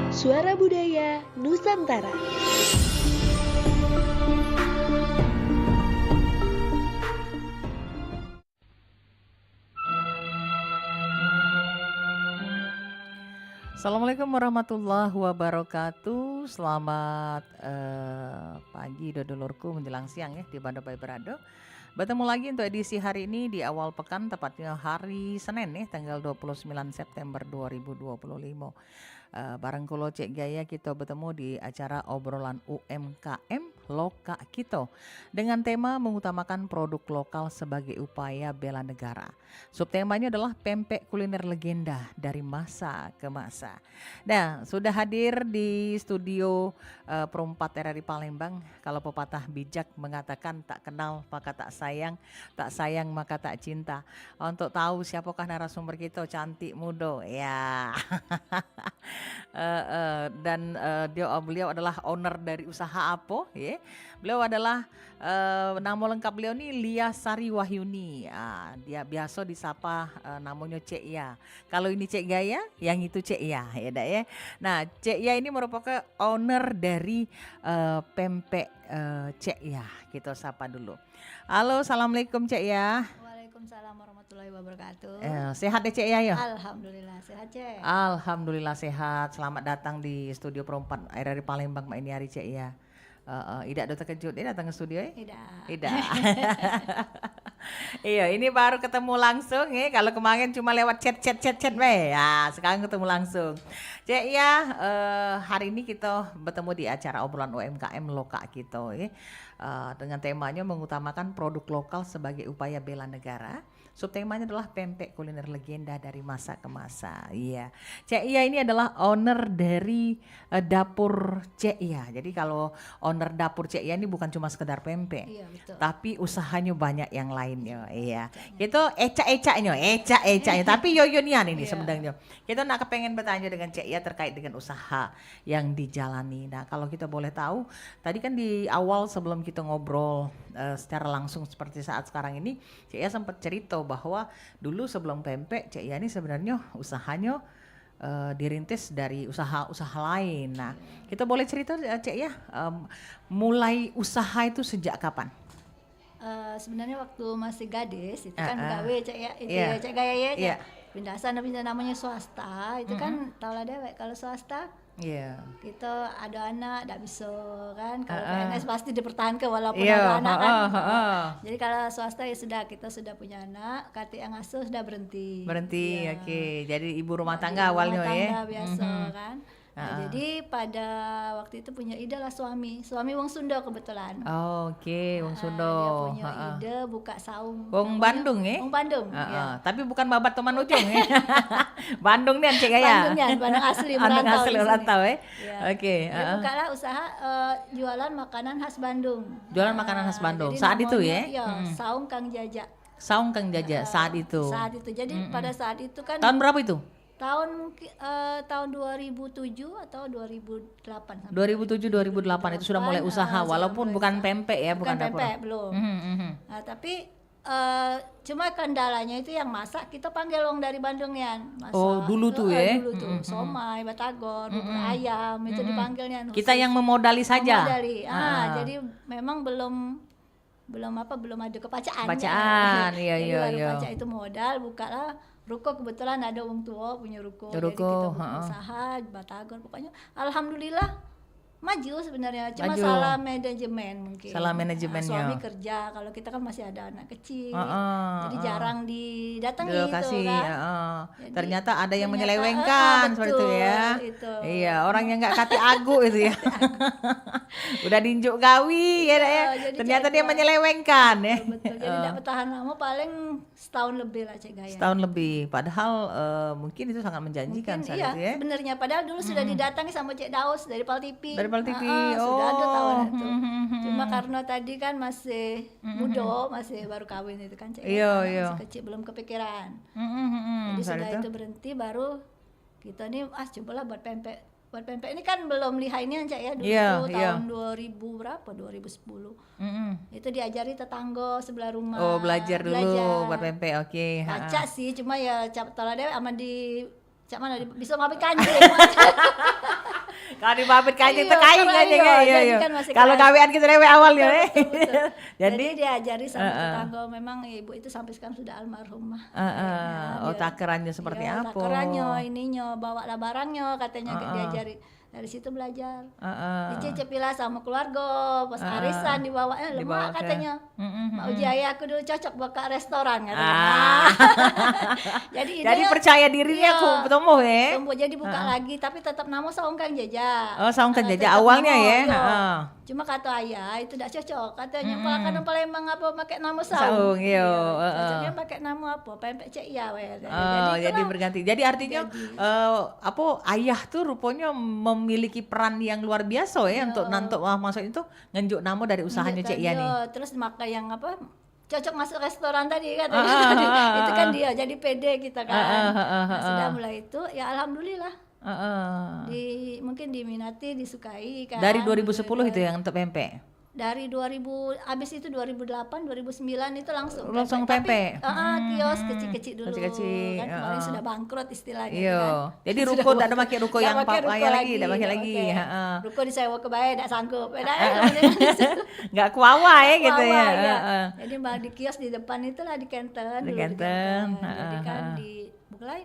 Suara Budaya Nusantara. Assalamualaikum warahmatullahi wabarakatuh. Selamat pagi dodolorku menjelang siang ya di Banda Bayi Berado. Bertemu lagi untuk edisi hari ini di awal pekan, tepatnya hari Senin ya, tanggal 29 September 2025. Bareng kulo Cek Gaya kita bertemu di acara obrolan UMKM Loka Kito dengan tema mengutamakan produk lokal sebagai upaya bela negara. Subtemanya adalah pempek kuliner legenda dari masa ke masa. Nah, sudah hadir di studio Perempat RRI Palembang. Kalau pepatah bijak mengatakan tak kenal maka tak sayang maka tak cinta. Untuk tahu siapakah narasumber kita, cantik muda ya. Beliau adalah owner dari usaha apa ya. Beliau adalah nama lengkap beliau nih Lia Sari Wahyuni. Dia biasa disapa namanya Cek Ya. Kalau ini Cek Gaya, yang itu Cek Ya, ya dak ya. Nah, Cek Ya ini merupakan owner dari pempek Cek Ya. Kita sapa dulu. Halo, assalamualaikum Cek Ya. Waalaikumsalam warahmatullahi wabarakatuh. Sehat ya Cek Ya ya? Alhamdulillah sehat Cek. Alhamdulillah sehat. Selamat datang di studio Perempat RRI Palembang Mak ini hari Cek Ya. Ida udah terkejut dia datang ke studio ya? Ida. Iya, ini baru ketemu langsung ya. Kalau kemarin cuma lewat chat weh. Ya, sekarang ketemu langsung. Cek ya, hari ini kita bertemu di acara obrolan UMKM Loka Kito ya. Dengan temanya mengutamakan produk lokal sebagai upaya bela negara. Subtemanya adalah pempek kuliner legenda dari masa ke masa. Iya. Cek Iya ini adalah owner dari dapur Cek Iya. Jadi kalau owner dapur Cek Iya ini bukan cuma sekedar pempek. Iya, betul. Tapi usahanya banyak yang lainnya. Iya. Itu eca-ecanya. Tapi yoyonian ini sebenarnya. Kita nak kepengen bertanya dengan Cek Iya terkait dengan usaha yang dijalani. Nah, kalau kita boleh tahu, tadi kan di awal sebelum kita ngobrol secara langsung seperti saat sekarang ini, Cek Iya sempat cerita bahwa dulu sebelum pempek Cek Iya ini sebenarnya usahanya dirintis dari usaha-usaha lain. Nah, kita boleh cerita Cek Ya, mulai usaha itu sejak kapan? Sebenarnya waktu masih gadis itu kan gawe Cek Ya, itu Iya. Cek Gaya ya. Iya. Pindah sana pindah namanya swasta, itu kan tahu lah dewek kalau swasta Iya. kita ada anak tidak bisa kan, kalau PNS pasti dipertahankan walaupun Iya, ada anak kan. Jadi kalau swasta ya sudah, kita sudah punya anak, KT yang asuh sudah berhenti. Iya. Oke. Jadi ibu rumah Jadi tangga rumah awalnya ya. tangga biasa kan. Nah, jadi pada waktu itu punya ide lah suami wong Sunda kebetulan. Oke, wong Sunda. Dia punya ide buka saung. Wong namanya- Bandung ya? Wong Bandung. Ya. Tapi bukan babat teman ujung ya. Bandung nih Cek Ya. Bandung asli Bandung merantau. asli di sini. merantau ya. Ya. Oke. Dia bukalah usaha jualan makanan khas Bandung. Jualan makanan khas Bandung. Jadi Saat itu namanya, ya? Saung Kang Jaja. Saung Kang Jaja saat itu. Saat itu. Jadi pada saat itu kan Tahun berapa itu? tahun 2007 atau 2008 sampai 2007 2008 itu sudah mulai usaha sudah walaupun mulai bukan usaha. pempek ya, bukan dapur. pempek belum. Nah, tapi cuma kendalanya itu yang masak kita panggil wong dari Bandung ya. Oh, dulu tuh ya? Dulu tuh somai, batagor, bubur ayam itu dipanggilnya. Kita yang memodali saja. Memodali. Jadi memang belum ada kepacaan. Kepacaan, iya, Jadi iya, baru iya. pacak itu modal, bukalah ruko, kebetulan ada wong tua punya ruko. Jadi Ruko, kita berusaha batagor, pokoknya alhamdulillah maju sebenarnya, cuma Maju. salah manajemen mungkin. Salah manajemennya. Suami kerja, kalau kita kan masih ada anak kecil, jadi Heeh. jarang didatangi Di lokasi, itu kan. Jadi, Jadi, ternyata ada yang ternyata, menyelewengkan seperti itu betul, ya. itu. Iya, orang yang nggak kati agu itu ya. Udah dinjuk gawi ya, Dak, ya. jadi Ternyata Cek dia Gaya. menyelewengkan ya. Betul, jadi tidak bertahan lama, paling setahun lebih lah Cek Gaya. Setahun lebih. Padahal mungkin itu sangat menjanjikan Mungkin saat iya itu ya. sebenarnya, padahal dulu sudah didatangi sama Cek Daus dari Pal TV. Dari Pal TV. Sudah ada Oh. tahun itu. Cuma karena tadi kan masih muda, masih baru kawin itu kan Cek. Iya, Anak iya. masih kecil, belum kepikiran. Jadi Saat sudah itu berhenti, baru kita nih cobalah buat pempek. Buat pempek ini kan belum lihat ini Cek ya, dulu Iya, tuh iya. tahun 2000 berapa? 2010. Itu diajari tetangga sebelah rumah. Oh, belajar dulu buat pempek. Oke. Baca sih, cuma ya cap tala dewe ama di cak mana bisa ngapain kanji. Tadi babit kayak gitu Iya, kain karena aja iya, kayak jadi iya. kan masih Kalau kelas. gawean kita dewe awalnya Betul, eh. betul, betul. Jadi Jadi diajari sama tetangga, memang ibu itu sampai sekarang sudah almarhumah. oh takarannya seperti Ya, apa? takarannya, ininya, bawa barangnya katanya diajari. Dari situ belajar. Dicicipilah sama keluarga, pas arisan dibawanya Dibawa lemak ke- katanya. Mm-mm, Mak Uji ayah aku dulu cocok buka restoran katanya. Ah. Jadi Jadi idenya percaya dirinya iya, aku tumbuh ya. tumbuh jadi buka lagi, tapi tetap nama saung Kang Jaja. Oh, saung Kang Jaja Tetap awalnya nama, ya. iya. Heeh. Cuma kata ayah itu tidak cocok katanya. Kalau kan Palembang apa pakai nama Saung, saung. iya, Cocoknya pakai nama apa? Pempek Cek Iya we. Oh, jadi itulah. berganti. Jadi artinya apa ayah tuh rupanya memiliki peran yang luar biasa ya untuk masuk itu ngenjuk nama dari usahanya Cek Iya nih. Iya, terus maka yang apa cocok masuk restoran tadi katanya. Itu kan dia jadi PD kita kan. Nah, sudah mulai itu ya alhamdulillah mungkin diminati, disukai kan. Dari 2010 itu yang untuk pempek. Dari 2000 habis itu 2008 2009 itu langsung pempek. Tapi, kios kecil-kecil dulu Kecil-kecil, kan kemarin sudah bangkrut istilahnya Iya. kan. Jadi ruko tidak ada pakai ruko yang payah lagi, tidak pakai lagi. Heeh. Ruko disewa ke bayar tidak sanggup. Nggak kuawa ya gitu ya. Wawa, ya. Heeh. Jadi di kios di depan itulah di Kenten Di dulu Kenten, Jadi kan mulai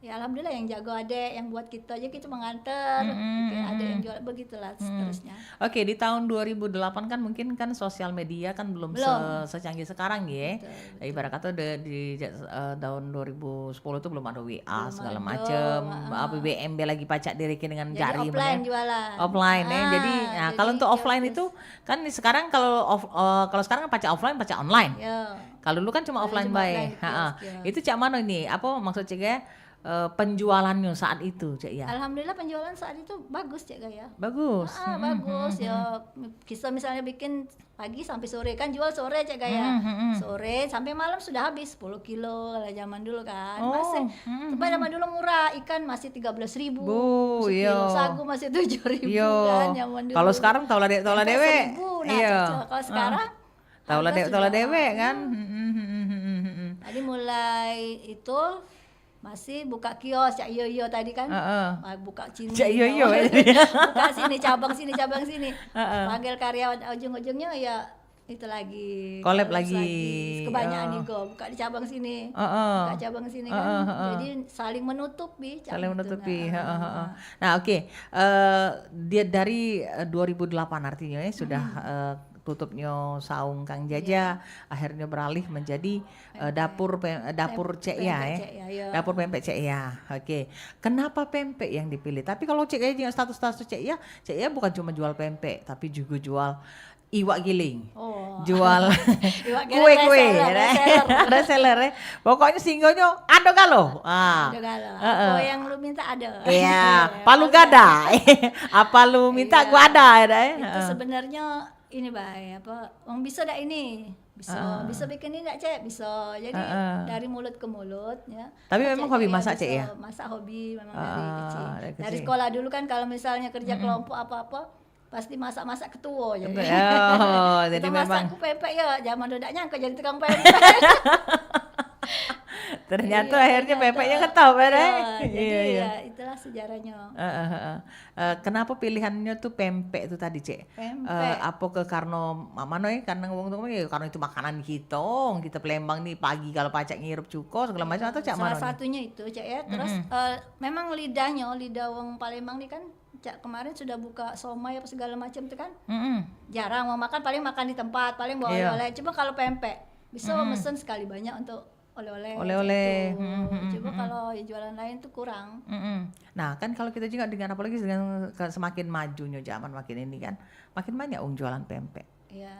ya alhamdulillah yang jago adek yang buat kita aja kita mengantar ada yang jual begitulah seterusnya. Oke, di tahun 2008 kan mungkin kan sosial media kan belum. Secanggih sekarang ya. Ibarat kata di tahun 2010 tuh belum ada WA segala macem. BBM lagi pacak dirikin dengan Jadi jari. offline jualan. Offline ya. Jadi kalau untuk offline itu kan sekarang kalau sekarang kan pacak offline, pacak online. Ya. Kalau dulu kan cuma offline cuma bae. offline, kios. Itu cak mana ini? Apa maksud Cik penjualannya saat itu Cik ya? Alhamdulillah penjualan saat itu bagus Cek Gaya. Bagus. Bagus ya. Kita misalnya bikin pagi sampai sore kan jual sore Cek Gaya. Sore sampai malam sudah habis 10 kilo kalau zaman dulu kan. Masih zaman dulu murah, ikan masih 13.000. Bu, iya. Sagu masih 7.000 Iya. kan zaman dulu. Kalau sekarang taulah dewe. Nah, kalau sekarang Taulah dewe kan. Tadi mulai itu masih buka kios Cak Yoyo tadi kan. Buka sini. Cak Yoyo. Buka sini cabang sini. Panggil karyawan ujung-ujungnya ya itu lagi collab lagi. Kebanyakan ego buka di cabang sini. Buka cabang sini kan. Jadi saling menutupi. Nah, oke. Dia dari 2008 artinya ya sudah tutupnya saung Kang Jaja, akhirnya beralih menjadi dapur Cek Ya ya. Dapur pempek Cek Ya. Oke. Kenapa pempek yang dipilih? Tapi kalau Cek Ya status Cek Ya bukan cuma jual pempek, tapi juga jual iwak giling, jual kue, reseller ya. Pokoknya singgonya ada galo. Ada galo. Yang lu minta ada. Iya, palu gada. Apa lu minta gua ada ya. Itu sebenarnya ini orang bisa dak ini bisa bikin ini dak Cek bisa jadi dari mulut ke mulut ya. Tapi memang hobi masak Cek ya. Masak hobi memang dari kecil. Dari kecil. sekolah dulu kan kalau misalnya kerja kelompok apa pasti masak ketua ya. Jadi kita memang masak pempek ya zaman dulu dak nyangka jadi tukang pempek. ternyata akhirnya pempeknya ketop ya. Jadi ya itulah sejarahnya. Kenapa pilihannya tuh pempek itu tadi Cek? Apa ke karena mana ya karena ngomong ya karena itu makanan kita Palembang nih pagi kalau pacak ngirup cuko segala macam atau Cak mana? Salah satunya itu Cek ya. Terus memang lidah wong Palembang nih kan Cak kemarin sudah buka somai apa segala macam tuh kan. Jarang mau makan paling makan di tempat, paling bawa oleh-oleh. Coba kalau pempek bisa mesen sekali banyak untuk oleh-oleh. Coba kalau jualan lain tuh kurang. Nah kan kalau kita juga dengan apalagi dengan semakin majunya zaman makin ini kan makin banyak jualan pempek.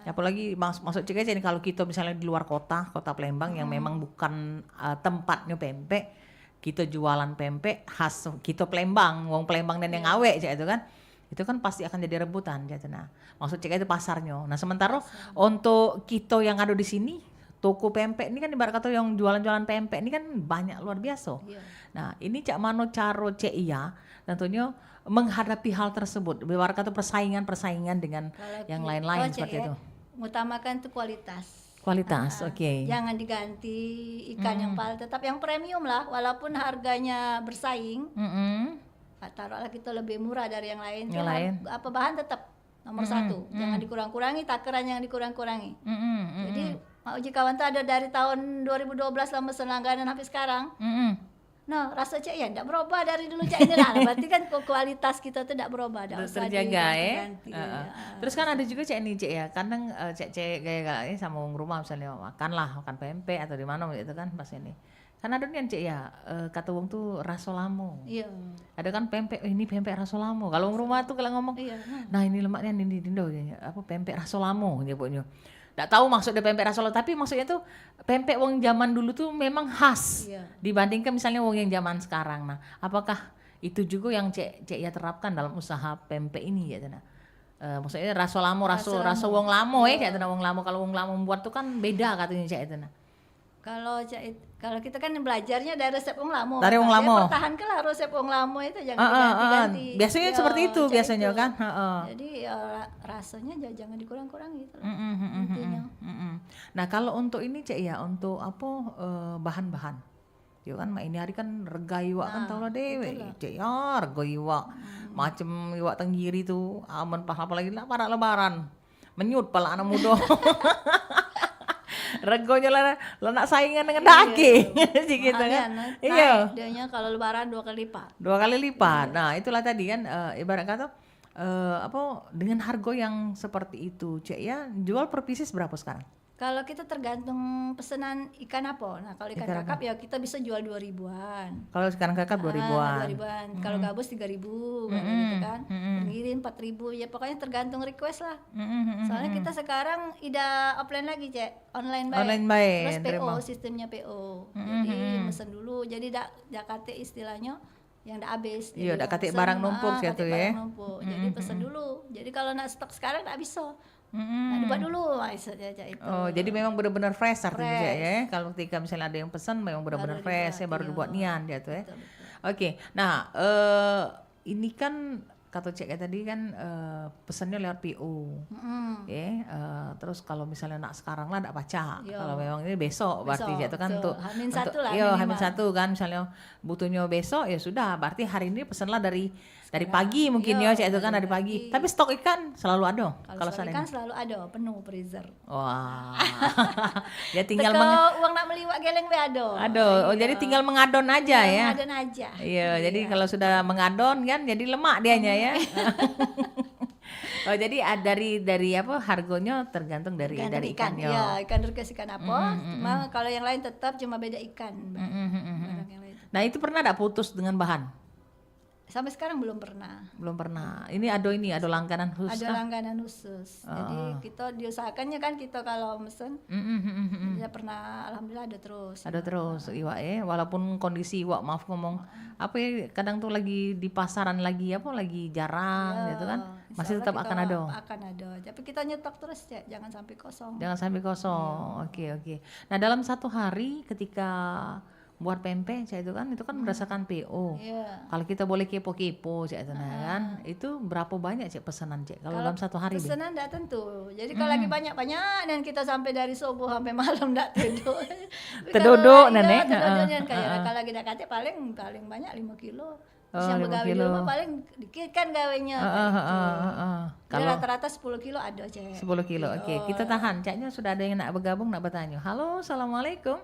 Apalagi masuk Cek ini kalau kita misalnya di luar kota Palembang yang memang bukan tempatnya pempek, kita jualan pempek khas kita Palembang, wong Palembang dan yang awek Cek itu kan pasti akan jadi rebutan Cek. Nah maksud Cek itu pasarnya. Nah sementara untuk kita yang ada di sini toko pempek ini kan ibarat kata yang jualan-jualan pempek ini kan banyak luar biasa. Nah ini Cak Mano caro Cek Iya tentunya menghadapi hal tersebut. Ibarat kata persaingan dengan yang lain-lain seperti itu. Mengutamakan itu kualitas, oke. Jangan diganti ikan yang paling tetap yang premium lah, walaupun harganya bersaing. taruhlah kita lebih murah dari yang lain. Yang lain. Apa bahan tetap nomor satu, jangan dikurang-kurangi, takaran yang dikurang-kurangi. Jadi Mak Uji kawan tuh ada dari tahun 2012 lah mesen langganan sampai sekarang. Nah, rasa Cek ya enggak berubah dari dulu Cek ini lah. Berarti kan kualitas kita tuh enggak berubah, enggak usah terjaga ya. diganti. Terus kan ada juga Cek nih Cek ya, kadang Cek gaya-gaya sama orang rumah misalnya makan pempek atau di mana gitu kan pas ini. Kan ada nih Cek ya, kata wong tuh rasolamo. Iya. Ada kan pempek, ini pempek rasolamo. Kalau orang rumah tuh kalau ngomong, Iya. nah ini lemaknya ini dindo apa pempek rasolamo nyebutnya. Nggak tahu maksudnya pempek rasolamo, tapi maksudnya tuh pempek wong zaman dulu tuh memang khas Iya. dibandingkan misalnya wong yang zaman sekarang. Nah, apakah itu juga yang Cek ya terapkan dalam usaha pempek ini ya Tana? Maksudnya raso wong lamo ya Cek Tana, wong lamo. Kalau wong lamo membuat tuh kan beda katanya Cek Tana. Kalau kita kan belajarnya dari resep wong lamo. Dari wong lamo. Pertahankanlah resep wong lamo itu jangan diganti-ganti. Biasanya Iya, seperti itu Cek biasanya itu. kan. Jadi rasanya jangan dikurang-kurangi gitu. Intinya. Nah kalau untuk ini Cek ya, untuk apa bahan-bahan. Ya kan ini hari kan rega iwak kan tau lah dewe. Cek ya rega iwak. Macem iwak tenggiri tuh aman apalagi lah pada lebaran. Menyut pala anak muda. Regonya lah nak saingan dengan daging. Gitu kan. Iya. Dianya kalau lebaran 2 kali lipat. 2 kali lipat. Nah, itulah tadi kan ibarat kata apa dengan harga yang seperti itu, Cek ya, jual per pieces berapa sekarang? Kalau kita tergantung pesanan ikan apa. Nah, kalau ikan kakap ya kita bisa jual 2.000-an. Kalau sekarang kakap 2.000-an. 2.000-an. Kalau gabus 3.000 gitu kan. Tenggiri 4.000. Ya pokoknya tergantung request lah. Soalnya kita sekarang ida offline lagi, Cek. Online baik. Online baik. Terus PO, terima. sistemnya PO. Jadi mesen dulu. Jadi dak kate istilahnya yang dak habis. Iya, Jadi dak kate pesen, barang numpuk kate gitu ya. barang numpuk. Jadi pesen dulu. Jadi kalau nak stok sekarang tak bisa. Nah, dibuat dulu maksudnya Cek itu. Oh, jadi memang benar-benar fresh artinya Cek Fresh. ya. Kalau ketika misalnya ada yang pesan memang benar-benar Baru fresh ya, dibuat, baru iya. dibuat nian gitu ya. Betul, betul. Oke. Nah, ini kan kata Cek ya tadi kan pesannya lewat PO. Ya, terus kalau misalnya nak sekarang lah nak baca. Yo. Kalau memang ini besok berarti Besok, jatuh kan betul. untuk Hamin satu lah iya, minimal. hamin satu kan misalnya butuhnya besok ya sudah berarti hari ini pesanlah dari pagi mungkin Yo, ya Cek itu kan dari pagi. Tapi stok ikan selalu ada Kalau sana ikan selalu ada penuh freezer. Wah. Ya tinggal Teko uang nak meliwak geleng be ada. Aduh, oh jadi tinggal mengadon aja ya. Ada aja. Iya, jadi kalau sudah mengadon kan jadi lemak dianya ya. Oh, jadi dari apa harganya tergantung dari ikan. ikannya. Ya, ikan request ikan apa. Cuma kalau yang lain tetap cuma beda ikan. Barang yang lain. Nah, itu pernah enggak putus dengan bahan? Sampai sekarang belum pernah. Belum pernah. Ini ada langganan khusus. Ada langganan khusus. Jadi kita diusahakannya kan kita kalau mesen ya pernah alhamdulillah ada terus. Ada terus iwak ya, walaupun kondisi iwak maaf ngomong apa ya kadang tuh lagi di pasaran lagi jarang gitu kan. Masih tetap akan ada. Akan ada. Tapi kita nyetok terus ya, jangan sampai kosong. Jangan sampai kosong. Oke. Nah, dalam satu hari ketika buat pempek itu kan berdasarkan PO. Iya. Kalau kita boleh kepo-kepo Cek kan, itu berapa banyak Cek pesanan Cek kalau dalam satu hari? Pesanan enggak tentu. Jadi kalau lagi banyak-banyak dan kita sampai dari subuh sampai malam enggak tidur. Terduduk, Nenek. Terduduk kayak kalau lagi dak kate paling banyak 5 kilo. Terus yang 5 begawe di kilo. rumah paling dikit kan gawenya. Jadi Kalau rata-rata 10 kilo ada, Cek. 10 kilo. Oke, kita tahan. Ceknya sudah ada yang nak bergabung, nak bertanya. Halo, assalamualaikum.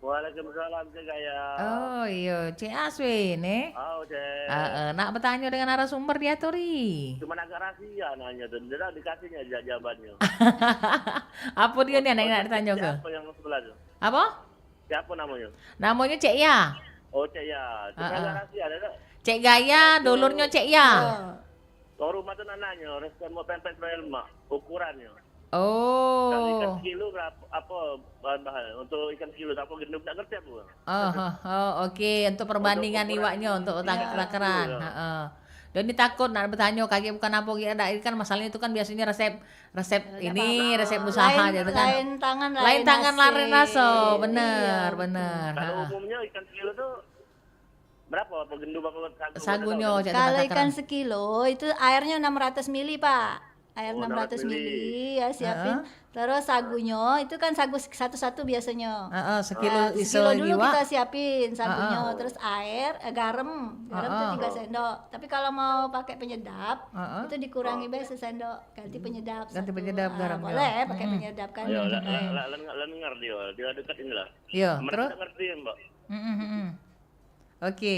Waalaikumsalam Cek Gaya. Oh iya, Cek Aswin nih. Oh Cek. Nak bertanya dengan narasumber dia Tori. Cuman agak rahasia nanya tuh. Tidak dikasihnya jawabannya. Apa dia nih yang nak ditanya ke? Siapa yang sebelah tuh? Apa? Siapa namanya? Namanya Cek Ya. Oh Cek ya. Cuman agak rahasia ada. Cek Gaya, dulurnya Cek Ya. Kalau rumah tuh nanya, respon mau pempek berapa lemak? Ukurannya. Kalau ikan Oh. kilo berapa? Apa bahan-bahan? Untuk ikan kilo apa gendum tak ngerti apa? Oke. Untuk perbandingan Untuk iwaknya, untuk takaran. Iya. Dan ini takut nak bertanya kaki bukan apa gitu. Ini kan masalahnya itu kan biasanya resep ini, resep usaha gitu kan. Lain tangan Lain tangan lain naso, Iya, bener. Kalau umumnya ikan kilo tuh berapa? Apa gendum apa sagu? Sagunya Cek Kalau takaran. ikan sekilo itu airnya 600 mili, Pak. air Oh, 600 600 mili ya siapin. Terus sagunya itu kan sagu satu-satu biasanya. Sekilo iso Sekilo dulu ngiwa. kita siapin sagunya, terus air, garam tuh 3 sendok. Tapi kalau mau pakai penyedap, itu dikurangi bae sesendok, ganti penyedap. Ganti satu. penyedap garamnya. Boleh pakai penyedap kan. Ayo, lan ngerti ya. Dia dekat inilah. Iya, Mereka terus ngerti, Mbak. Oke.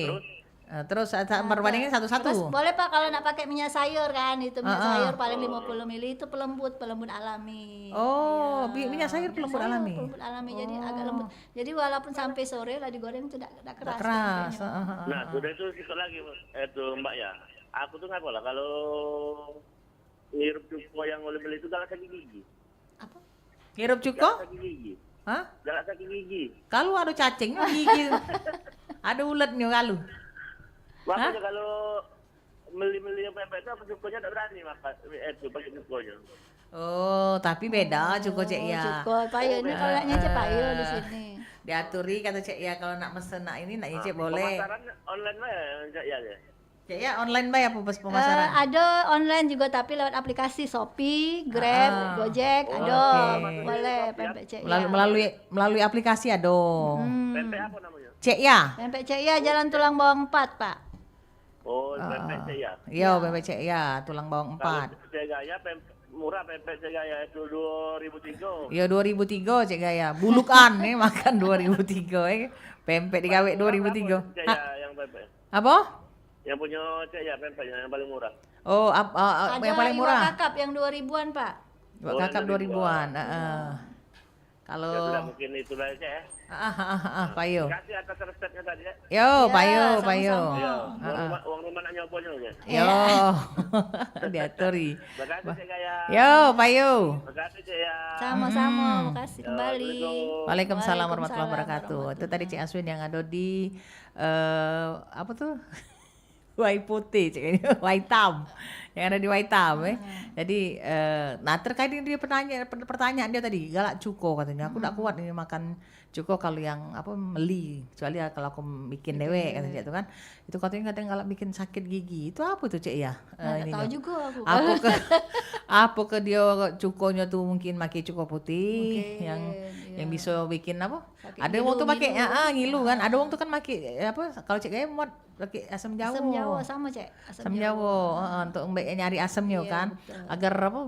Terus perbandingan Terus satu-satu. boleh Pak kalau nak pakai minyak sayur kan, itu minyak sayur paling 50 mili itu pelembut alami. Oh, Iya, minyak sayur pelembut alami. Pelembut alami jadi agak lembut. Jadi walaupun sampai sore lah digoreng itu tidak keras. Keras. tempenya. Nah, sudah itu sikit lagi itu Mbak ya. Aku tuh ngapa lah kalau ngirup cuko yang oleh beli itu galak sakit gigi. Apa? Ngirup cuko? Galak sakit gigi. Hah? Galak sakit gigi. Kalau ada cacingnya gigi. Ada uletnya kalau. Makanya kalau beli yang pempek itu apa cukonya tidak berani makan itu pakai cukonya. Oh, tapi beda cuko cek ya. Cukup payo ini kalau nyecep payo di sini. Diaturi kata cek ya kalau nak mesen nak ini nak nyecep boleh. Pemasaran online mah ya. Cek ya online bay apa pas pemasaran? Ada online juga tapi lewat aplikasi Shopee, Grab, Gojek, ada. oke. Boleh pempek cek ya. Melalui aplikasi ada. Pempek apa namanya? Cek ya. Pempek cek ya Jalan Tulang Bawang 4, Pak. Oh, pempek saya. Iya, bebek cek ya, tulang bawang 4. Kalau saya gaya murah pempek saya gaya itu 2003. Ya 2003 cek gaya. Bulukan nih makan 2003 Pempek digawe 2003. Saya yang pempek. Apa? Yang punya saya pempeknya yang paling murah. Oh, yang paling Ada murah. Iwak kakap yang 2000-an, Pak. Iwak kakap 2000-an. Kalau Ya sudah mungkin itu aja ya. payo. Kasih atas resepnya tadi ya. Yo, payo, sama-sama. payo. Ya, uang rumah nak nyobonya aja. Yo. Diaturi. Makasih saya gaya. Yo, payo. Makasih saya. Sama-sama, makasih kembali. Waalaikumsalam warahmatullahi wabarakatuh. Itu tadi Cik Aswin yang ada di apa tuh? Wai putih, cik, wai hitam. Yang ada di Waitam Jadi nah terkait dengan dia pertanyaan dia tadi galak cuko katanya. Aku tak kuat ini makan cuko kalau yang apa meli. Kecuali ya kalau aku bikin dewe katanya itu kan. Itu katanya kadang galak bikin sakit gigi. Itu apa tuh Cik ya? Nggak tahu juga aku. Apa ke dia cukonya tuh mungkin pakai cuko putih yang bisa bikin apa? Sakit Ada wong tuh pakai ngilu kan. Ada wong tuh kan pakai apa kalau Cik Gaya muat pakai asam jawa. Asam Jawa sama, Cek. Asam Jawa untuk nyari asamnya kan betul. agar apa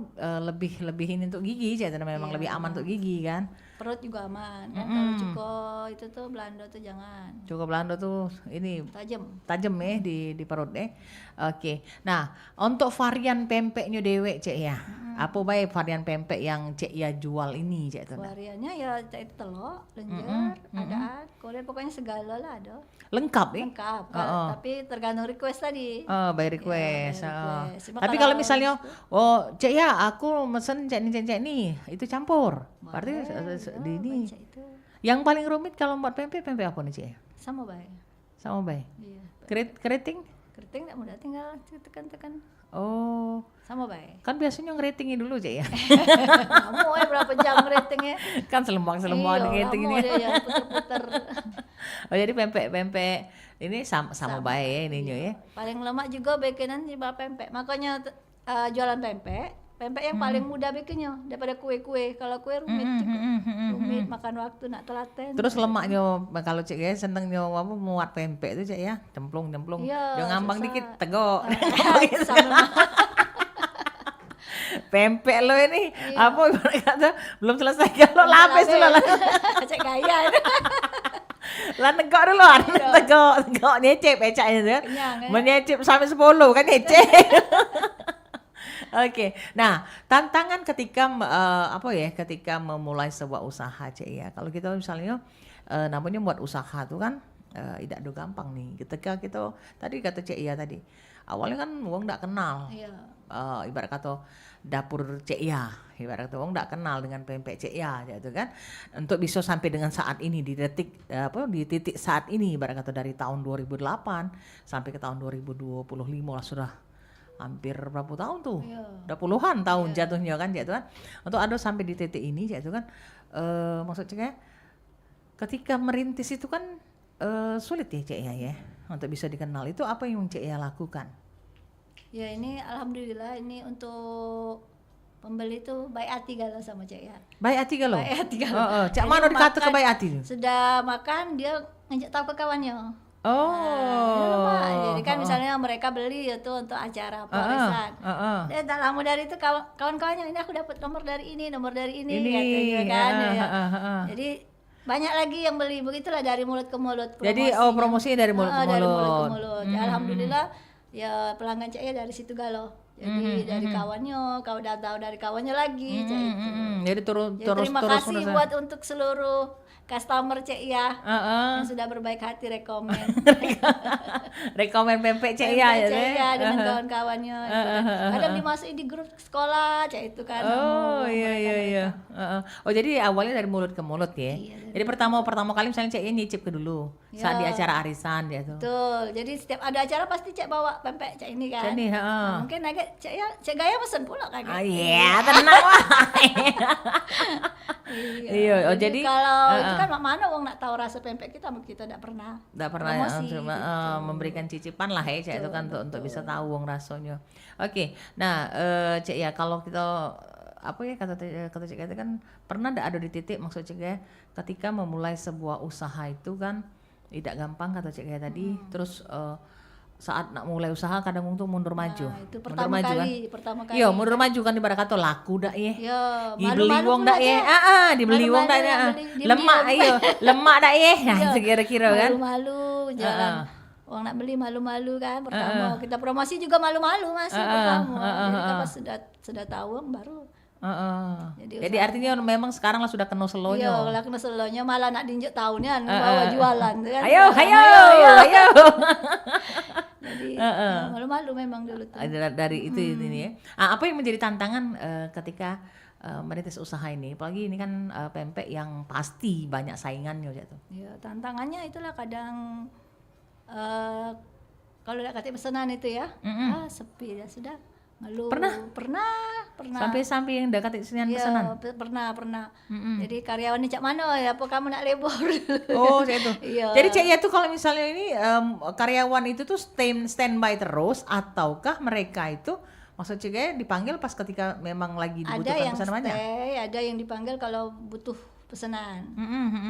lebih ini untuk gigi jadi memang lebih aman untuk gigi kan. Perut juga aman kan. Kalau cuko itu tuh Belanda tuh jangan. Cuko Belanda tuh ini tajam di perut Oke. Nah, untuk varian pempeknya dewek Cek ya. Apa baik varian pempek yang Cek ya jual ini Cek tuh? Variannya ya itu telur, lenjer, ada korea pokoknya segala lah ada. Lengkap Lengkap, tapi tergantung request tadi. By request. Cuma Tapi kalau misalnya Cek ya aku mesen cek ini itu campur. Berarti di ini. Yang paling rumit kalau buat pempek apa nih Cek ya? Sama baik. Sama baik. Iya. Keriting? Keriting enggak mudah tinggal tekan-tekan. Oh, Sama baik. kan biasanya ngeritingin dulu Cek ya. Kamu berapa jam ratingnya? Kan selembang ngeriting ini. Iya, dia puter-puter. Oh, jadi pempek ini sama baik ya ininya ya. Paling lemak juga bikinan di pempek. Makanya jualan pempek yang paling mudah bikinnya daripada kue-kue. Kalau kue rumit rumit makan waktu nak telaten. Terus lemaknya kalau Cek ya senengnya apa muat pempek itu Cek ya, cemplung. Iya, Jangan ngambang susah. dikit, tegok. Sama Pempek lo ini apa ibarat kata belum selesai kalau lapis dulu lah. Cek gaya itu. Lah negok dulu tegok nyecep ecaknya tuh. Kenyang, Menyecep sampai 10 kan nyecep. Oke. Nah, tantangan ketika ketika memulai sebuah usaha Cek ya. Kalau kita misalnya namanya buat usaha tuh kan tidak ada gampang nih. Ketika kita tadi kata Cek ya tadi. Awalnya kan wong enggak kenal. Iya. Ibarat kata dapur Cek ya. Ibarat kata wong enggak kenal dengan pempek Cek ya gitu kan. Untuk bisa sampai dengan saat ini di titik saat ini ibarat kata dari tahun 2008 sampai ke tahun 2025 lah sudah hampir berapa tahun tuh? Iya. Udah puluhan tahun jatuhnya kan gitu kan. Untuk ada sampai di titik ini gitu kan. Maksudnya ketika merintis itu kan sulit ya Cek ya untuk bisa dikenal. Itu apa yang Cek ya lakukan? Ya ini alhamdulillah ini untuk pembeli itu baik hati galau sama Cek ya. Baik hati kalau. Baik hati galau. Cak Jadi mana dikata ke makan, baik hati? Sudah makan dia ngajak tahu ke kawannya. Oh. Jadi kan misalnya mereka beli itu untuk acara warisan. Dia tak lama dari itu kawan-kawannya, ini aku dapat nomor dari ini katanya kan. Jadi banyak lagi yang beli, begitulah dari mulut ke mulut. Jadi promosinya dari mulut ke mulut. Dari mulut ke mulut. Ya, alhamdulillah ya pelanggan Cek ya dari situ galau. Jadi dari kawannya, kau udah tahu dari kawannya lagi Cek itu. Jadi Terima kasih buat untuk seluruh customer Cek ya yang sudah berbaik hati rekomen pempek Cek ya dengan kawan-kawannya. Kadang dimasukin di grup sekolah Cek itu kan. Iya. Oh jadi awalnya dari mulut ke mulut ya. Jadi pertama kali misalnya Cek nyicip ke dulu saat di acara arisan dia tuh. Betul. Jadi setiap ada acara pasti Cek bawa pempek Cek ini kan. Jadi mungkin agak Cek Gaya pesen pula kan. Iya, tenang lah. Iya. Jadi kalau itu kan mana wong nak tahu rasa pempek kita tidak pernah. Tidak pernah cuma memberikan cicipan lah ya Cek itu kan untuk bisa tahu wong rasanya. Oke. Nah, Cek ya kalau kita apa ya kata Cek itu kan pernah ada di titik maksud Cek ya ketika memulai sebuah usaha itu kan tidak gampang kata Cek ya tadi terus saat nak mulai usaha kadang untuk mundur maju. Itu pertama kali. Iya, mundur maju kan ibarat kata laku dak ya. Iya, dibeli wong dak ya. Dibeli wong dak ya. Lemak iya, lemak dak ya. Nah, kira-kira kan. Malu-malu jalan. Wong nak beli malu-malu kan pertama. Kita promosi juga malu-malu masih pertama. Jadi kita pas sudah tahu baru. Jadi artinya memang sekarang lah sudah kena selonya. Iya, lah kena selonya malah nak diinjek tahunnya bawa jualan kan. Ayo. Jadi malu-malu memang dulu tuh. Dari itu ini ya. Apa yang menjadi tantangan ketika merintis usaha ini? Apalagi ini kan pempek yang pasti banyak saingannya gitu. Ya, tantangannya itulah kadang kalau udah kata pesanan itu ya, sepi ya sudah. Ngeluh. Pernah. Sampai yang dekat kesenian pesanan. Pernah. Jadi karyawan ini cak mana ya? Apa kamu nak lebor? Oh, itu. Iya. Jadi Cek ya tuh kalau misalnya ini karyawan itu tuh standby terus ataukah mereka itu maksud Cek ya dipanggil pas ketika memang lagi dibutuhkan pesanan banyak? Ada yang dipanggil kalau butuh pesanan.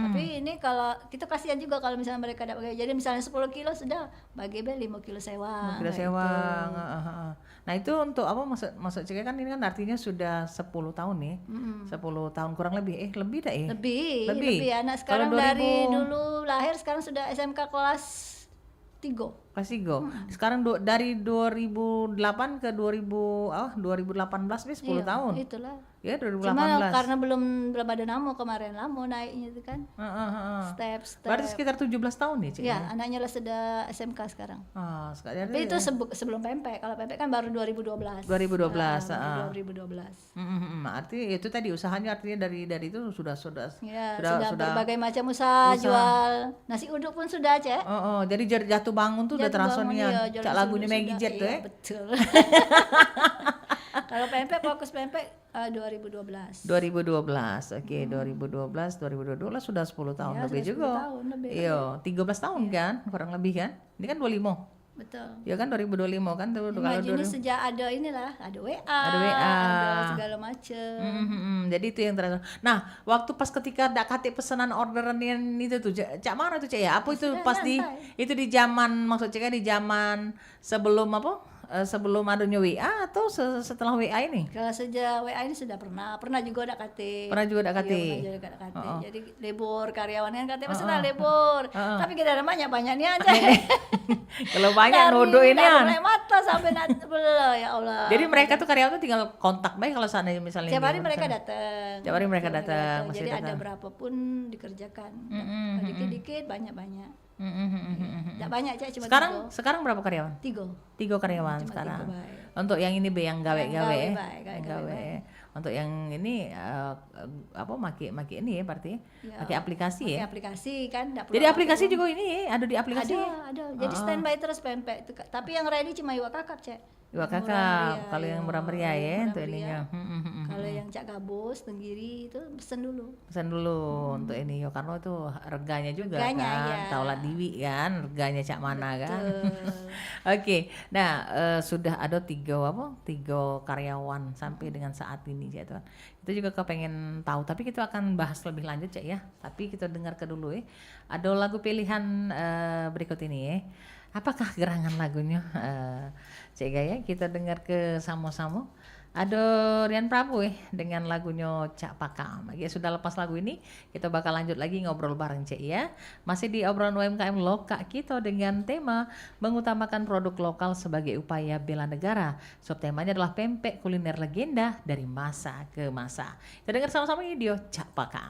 Tapi ini kalau kita kasihan juga kalau misalnya mereka dapat gaji. Jadi misalnya 10 kilo sudah bagi 5 kilo sewa. 5 kilo sewa. Nah itu untuk apa maksud Cek kan ini kan artinya sudah 10 tahun nih. 10 tahun kurang lebih. Lebih dah ya? Lebih. Anak sekarang dari dulu lahir sekarang sudah SMK kelas 3. Kelas 3. Sekarang dari 2008 ke 2018 10 tahun. Itulah. Ya 2018. Cuma karena belum ada nama kemarin lama naiknya itu kan. Step. Berarti sekitar 17 tahun nih Cik. Ya, anaknya lah sudah SMK sekarang. Sekarang. Tapi itu sebelum pempek. Kalau pempek kan baru 2012. 2012. Artinya itu tadi usahanya artinya dari itu sudah berbagai macam usaha. Jual nasi uduk pun sudah Cek. Jadi jatuh bangun tuh udah terasa nih Cak lagunya Maggie Jet tuh ya. Betul. Kalau pempek fokus pempek 2012. 2012. Oke, 2012 sudah 10 tahun lebih juga. Iya, 13 tahun kan kurang lebih kan. Ini kan 25. Betul. Ya kan 2025 kan tuh kalau ini sejak ada inilah, ada WA, ada segala macam. Jadi itu yang terasa. Nah, waktu pas ketika dak kate pesanan orderan yang itu tuh, Cak mana tuh Cak ya? Apa itu pasti itu di zaman maksud Cak di zaman sebelum apa? Sebelum adanya WA atau setelah WA ini? Kalau sejak WA ini sudah pernah juga ada KT. Pernah juga ada KT. Jadi lebor karyawan kan KT pesanan lebor. Tapi kita namanya banyak nih aja. Kalau banyak nodo ini ya. Mulai mata sampai ya Allah. Jadi mereka tuh karyawan tuh tinggal kontak baik kalau seandainya misalnya. Tiap hari mereka datang. Jadi ada berapapun dikerjakan. Dikit-dikit banyak-banyak. Tidak banyak Cak, cuma sekarang berapa karyawan? 3 karyawan cuma sekarang. Untuk yang ini yang gawe-gawe. Untuk yang ini apa maki ini ya berarti pakai aplikasi ya. Aplikasi kan. Jadi aplikasi juga ini ada di aplikasi. Ada. Jadi standby terus pempek itu. Tapi yang ready cuma Iwa Kakap Cak. Iwa Kakap. Kalau yang murah meriah ya untuk ininya. Kalau yang Cak Gabus, Tenggiri itu pesen dulu. Pesan dulu untuk ini yo, karena itu reganya juga Reganya, kan, ya. Taulat Diwi kan, reganya Cak Mana kan. Betul. Oke, nah sudah ada tiga karyawan sampai dengan saat ini Cak Tuan. Itu juga kepengen tahu, tapi kita akan bahas lebih lanjut Cak ya. Tapi kita dengar ke dulu ya. Ada lagu pilihan berikut ini ya. Apakah gerangan lagunya Cak Gaya? Kita dengar ke sama-sama. Ada Rian Prabu dengan lagunya Cak Pakam. Ya sudah lepas lagu ini, kita bakal lanjut lagi ngobrol bareng Cak ya. Masih di obrolan UMKM Loka kita dengan tema mengutamakan produk lokal sebagai upaya bela negara. Subtemanya adalah pempek kuliner legenda dari masa ke masa. Kita dengar sama-sama ini dia Cak Pakam.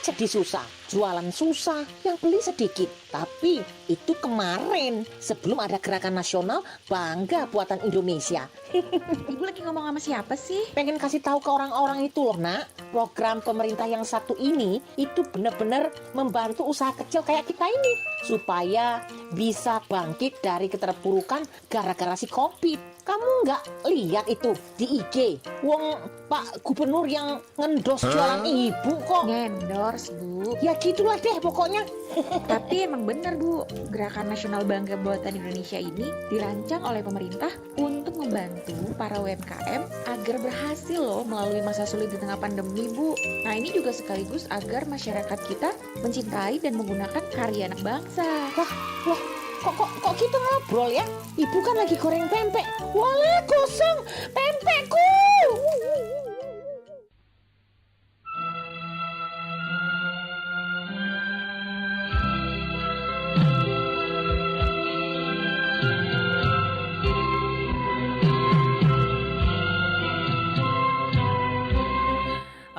jadi susah, jualan susah, yang beli sedikit. Tapi itu kemarin, sebelum ada gerakan nasional bangga buatan Indonesia. Ibu lagi ngomong sama siapa sih? Pengen kasih tahu ke orang-orang itu loh nak, program pemerintah yang satu ini itu benar-benar membantu usaha kecil kayak kita ini supaya bisa bangkit dari keterpurukan gara-gara si COVID. Kamu nggak lihat itu di IG? Wong Pak Gubernur yang ngendos jualan ibu kok. Ngendorse, Bu. Ya gitulah deh pokoknya. Tapi emang benar, Bu. Gerakan Nasional Bangga Buatan Indonesia ini dirancang oleh pemerintah untuk membantu para UMKM agar berhasil loh melalui masa sulit di tengah pandemi, Bu. Nah, ini juga sekaligus agar masyarakat kita mencintai dan menggunakan karya anak bangsa. Loh, kok kita ngobrol ya? Ibu kan lagi goreng pempek. Walah, gosong pempekku.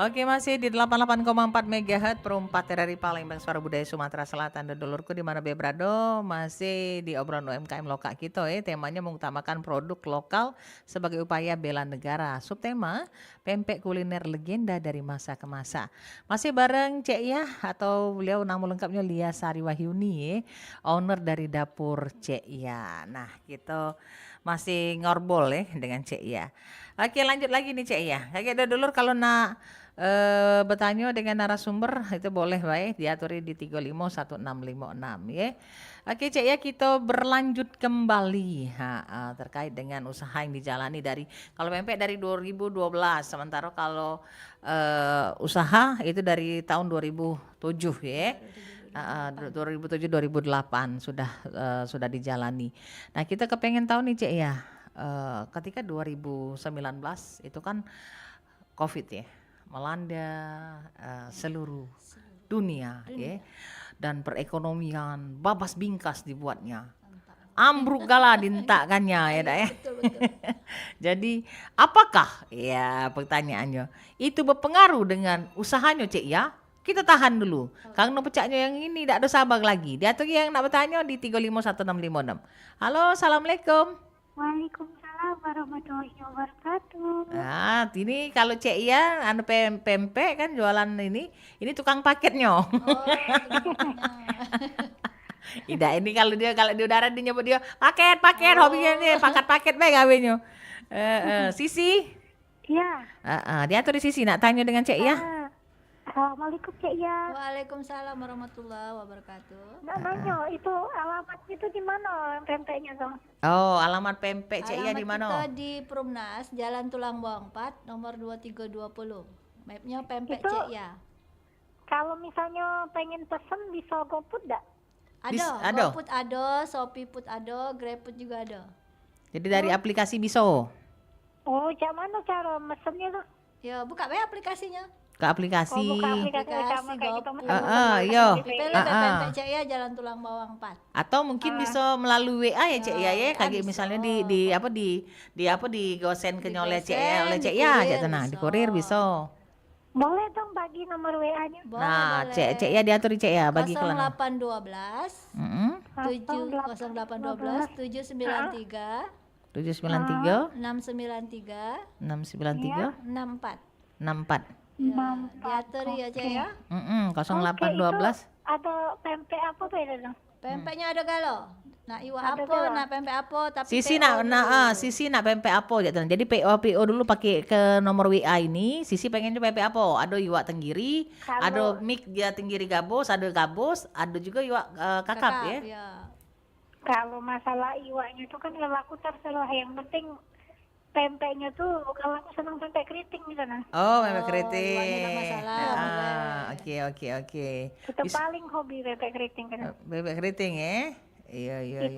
Oke, masih di 88,4 MHz perumpat dari Palembang, Suara Budaya Sumatera Selatan. Dan dulurku di mana be berado, masih di obrolan UMKM lokal kita temanya mengutamakan produk lokal sebagai upaya bela negara. Subtema pempek kuliner legenda dari masa ke masa. Masih bareng Cek Ya, atau beliau nama lengkapnya Lia Sari Wahyuni, owner dari dapur Cek Ya. Nah, kita masih ngobrol dengan Cek Ya. Oke, lanjut lagi nih Cek Ya. Kayak dulur kalau nak bertanya dengan narasumber itu boleh baik diaturi di 351656 ya. Oke Cek Ya, kita berlanjut kembali terkait dengan usaha yang dijalani dari kalau pempek dari 2012, sementara kalau usaha itu dari tahun 2007 ya. 2007-2008 sudah dijalani. Nah, kita kepengen tahu nih Cek Ya, ketika 2019 itu kan COVID ya melanda seluruh dunia ya, dan perekonomian babas bingkas dibuatnya, ambruk gala dintakannya ya dak ya. Jadi apakah ya pertanyaannya itu berpengaruh dengan usahanya Cek Ya? Kita tahan dulu. Karena pecahnya yang ini tidak ada sabar lagi. Dia tuh yang nak bertanya di 351656. Halo, assalamualaikum. Waalaikumsalam warahmatullahi wabarakatuh. Nah, ini kalau Cek Ya, anu pempek kan jualan ini tukang paketnya. Tidak, ini kalau di udara dia nyebut dia paket, hobinya nih paket baik gawenya. Sisi. Iya. Dia tuh di Sisi nak tanya dengan Cek Ya. Assalamualaikum Cek Ya. Waalaikumsalam warahmatullahi wabarakatuh. Nanya itu alamatnya itu di mana pempeknya tuh? Oh, alamat pempek Cek Ya di mana? Kita di Perumnas, Jalan Tulang Bawang 4, nomor 2320. Mapnya pempek Itu, Cek Ya. Kalau misalnya pengen pesen bisa GoFood enggak? Ada, GoFood ada, Shopee Food ada, GrabFood juga ada. Jadi dari aplikasi Biso. Oh, mana cara mesennya tuh? Ya, buka bae aplikasinya. Ke aplikasi. Oh, buka aplikasi sama kayak gitu GoFood. mesen. Yo. Pilih pempek Cek Ya, Jalan Tulang Bawang 4. Atau mungkin bisa melalui WA ya Cek Ya ya, kayak bisa. misalnya di gosen ke oleh Cek Ya, oleh Cek di Ya kurir aja tenang, di bisa. kurir bisa. Boleh dong bagi nomor WA-nya. Nah, Cek Ya diatur Cek Ya bagi kalian. 0812 0812 793 793 693 693 64. 64. Diatur ya Cek Ya. 0812 Ada pempek apa beda dong? Pempeknya ada galo. Nak iwa Ada apa, galo. nak pempek apa, tapi Sisi PO dulu. Sisi nak pempek apa aja tenang. Jadi PO dulu pakai ke nomor WA ini. Sisi pengennya pempek apa? Ada iwak tenggiri, ada mik dia tenggiri gabus, ada juga iwak kakap ya. Kalau masalah iwaknya itu kan kalau aku terserah, yang penting pempeknya tuh kalau aku senang pempek keriting gitu nah. Oh, pempek iwaknya keriting. enggak masalah, boleh. Oke. Itu paling hobi pempek keriting kan. Pempek keriting ya. Iya.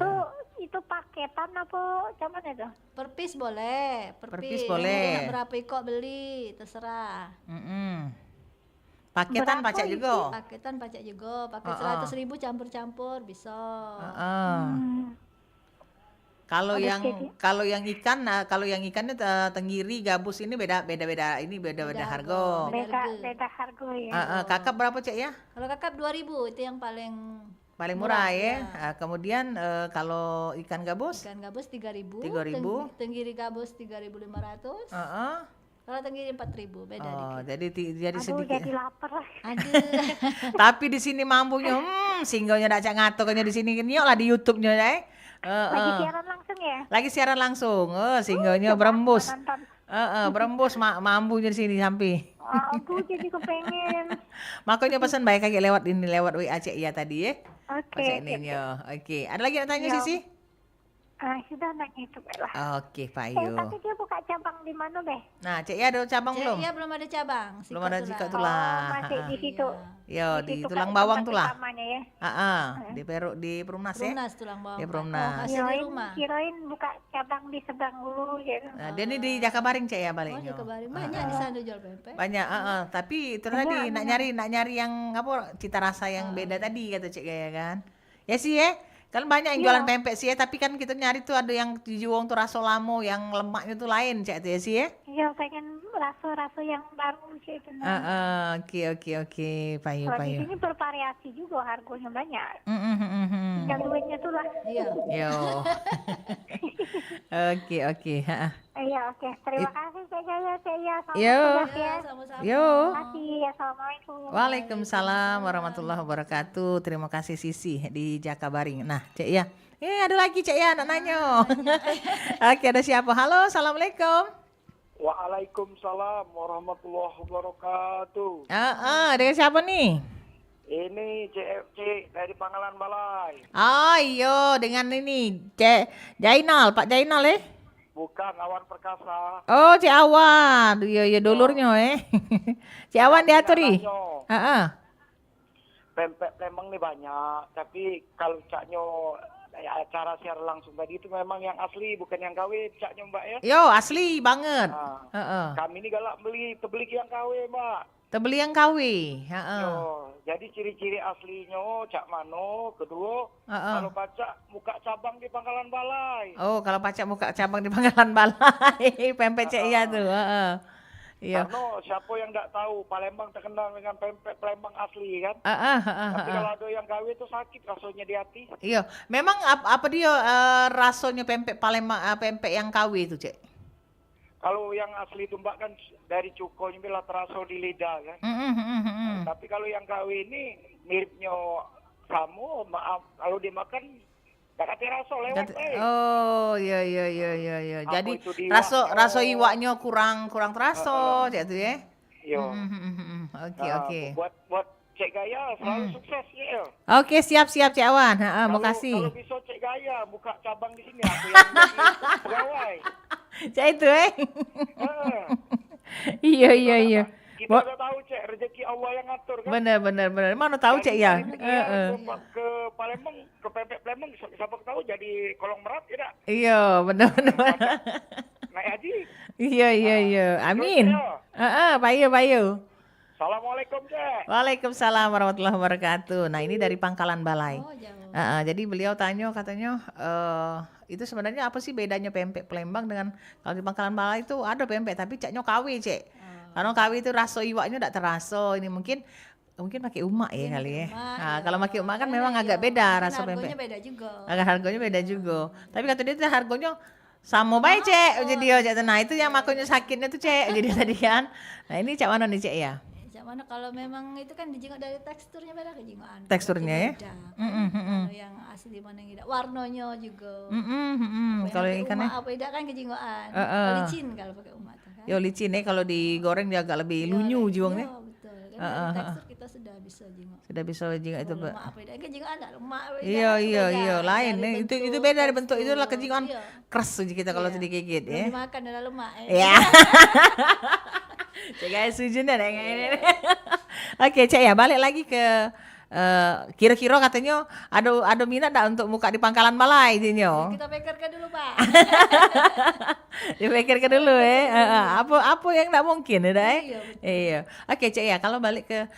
Itu paketan apa cuman itu? Per piece boleh, Per piece boleh. Nak berapa ikut beli, terserah. Paketan Berapa pacak itu? juga. Paketan pacak juga, paket 100.000 campur-campur bisa. Kalau Ada yang jadi. kalau yang ikannya tenggiri, gabus ini beda-beda ini beda-beda harga. Beda harga ya. Kakap berapa Cek ya? Kalau kakap 2.000 itu yang paling Paling murah ya. ya. Kemudian kalau ikan gabus Ikan gabus 3.000, 3.000. tenggiri gabus 3.500. Heeh. Kalau tenggiri 4.000 beda Oh, dikit. jadi Aduh, sedikit. jadi lapar lah. Aduh. Tapi di sini mampunya singgahnya dak cak ngatokannya di sini nyok lah di YouTube-nya deh. Lagi siaran langsung ya? Lagi siaran langsung. Singgahnya berembus. Nonton. Berembus mampunya di sini sampai. Aku jadi kepengen. Makanya pesan baik kayak lewat WA Cek ya tadi ya. Oke. Masa ininya. Oke. Ada lagi yang tanya Ya. Sisi? Sudah nanya itu lah. Oke, Pak Ayu. Tapi dia buka cabang di mana deh? Nah, Cek ya ada cabang belum? Iya belum ada cabang. Belum ada Sikat Tulang. Tulang. Masih di situ. Yo, di situ Tulang kan Bawang tempat tuh lah. utamanya ya. Di Peru di Perumnas ya. Perumnas tulang bawang. Ya, Perumnas. Masih di rumah. Kirain buka cabang di seberang dulu gitu. Nah, dia ini di Jakabaring Cek ya Oh, baliknya. di Kebaring banyak di sana jual pempek. Banyak, tapi itu tadi nak nyari yang apa cita rasa yang beda tadi kata Cek Gaya kan. Ya sih ya. Kan banyak yang jualan pempek sih ya, tapi kan kita nyari tuh ada yang di Juwong tuh raso lamo yang lemaknya tuh lain Cek tuh ya sih ya. Iya, pengen rasa-rasa yang baru sih itu. Oke, payu. Kalau di sini bervariasi juga, harganya banyak. Tinggal duitnya tuh lah. Iya. Yo. Oke. Iya, oke. Terima kasih Cek Gaya, Cek Ya. Selamat Yo. tugas ya. Sama-sama. Yo. Terima kasih. Assalamualaikum. Waalaikumsalam warahmatullahi wabarakatuh. Terima kasih Sisi di Jakabaring. Nah, Cek ya. Ada lagi Cek ya anak nanyo. Oke, ada siapa? Halo, assalamualaikum. Waalaikumsalam warahmatullahi wabarakatuh. Dengan siapa nih? Ini CFC dari Pangkalan Balai. Oh iya, dengan ini Jainal, Pak Jainal Bukan Awan Perkasa. Oh, Cik Awan. Iya dulurnya Cik Awan diaturi. Pempek Palembang nih banyak, tapi kalau caknyo acara siar langsung tadi itu memang yang asli, bukan yang KW caknyo Mbak ya. Yo, asli banget. Kami ini galak tebeli yang KW Mbak. Terbeli yang KW. Yo, jadi ciri-ciri aslinya cak mano, kedua kalau baca muka cabang di Pangkalan Balai. Oh, kalau pacak muka cabang di Pangkalan Balai, pempek Cik ya tuh. Iya. Karena siapa yang nggak tahu Palembang terkenal dengan pempek Palembang asli kan. Tapi kalau ada yang KW itu sakit rasanya di hati. Iya, memang apa dia rasanya pempek Palembang, pempek yang KW itu Cik? Kalau yang asli itu Mbak kan dari cukonya bila terasa di lidah kan. Tapi kalau yang KW ini miripnya sama, maaf kalau dimakan gak kate rasa lewat. Oh, iya. Apa Jadi itu diiwak? rasa iwaknya kurang terasa Cik tuh ya. Iya. Oke. Buat Cek Gaya selalu sukses ya. Oke, siap Cik Awan. Makasih. Kalau bisa Cek Gaya buka cabang di sini aku yang jadi pegawai. Cik itu Iya. Kita udah tahu Cek, rezeki Allah yang ngatur kan. Bener. Mana tahu Cik ya? Ke Palembang, ke pempek Palembang, siapa tahu jadi kolong merat ya. Iya, bener. Naik haji. Iya. Amin. Payu. Assalamualaikum Cek. Waalaikumsalam warahmatullahi wabarakatuh. Nah, ini dari Pangkalan Balai. Oh, jauh. Jadi beliau katanya itu sebenarnya apa sih bedanya pempek Palembang dengan kalau di Pangkalan Balai itu ada pempek tapi caknya KW Cek. Karena KW itu rasa iwaknya tidak terasa. Ini mungkin pakai umak ya kali ya. Nah, kalau pakai umak kan memang agak beda rasa pempek. Harganya beda juga. Harganya beda juga. Tapi kata dia tuh harganya sama baik Cek. Jadi nah itu yang makanya sakitnya tuh Cek. Jadi tadi kan. Nah, ini cak mana nih Cek ya? Mana kalau memang itu kan dijenguk dari teksturnya beda ke jengokan. Teksturnya ya? Kalau yang asli mana yang tidak, warnanya juga. Kalau yang ikannya? Apa tidak kan ke jengokan. Licin kalau pakai umat kan. Yo licin kalau digoreng dia agak lebih lunyu juangnya. Iya betul. Kan dari tekstur kita sudah bisa jenguk. Sudah bisa jenguk itu. Lemak apa tidak ke jengokan ada lemak. Iya lain itu beda dari bentuk itu lah kejengokan keras aja kita kalau digigit ya. Dimakan ada lemak. Ya. Cek guys setuju dah ini. Oke Cek ya balik lagi ke kira-kira katanya ada minat tak untuk muka di Pangkalan Balai jinyo? Kita pikirkan dulu Pak. Dipikirkan dulu apa yang tak mungkin ya Iya. Oke Cek ya kalau balik ke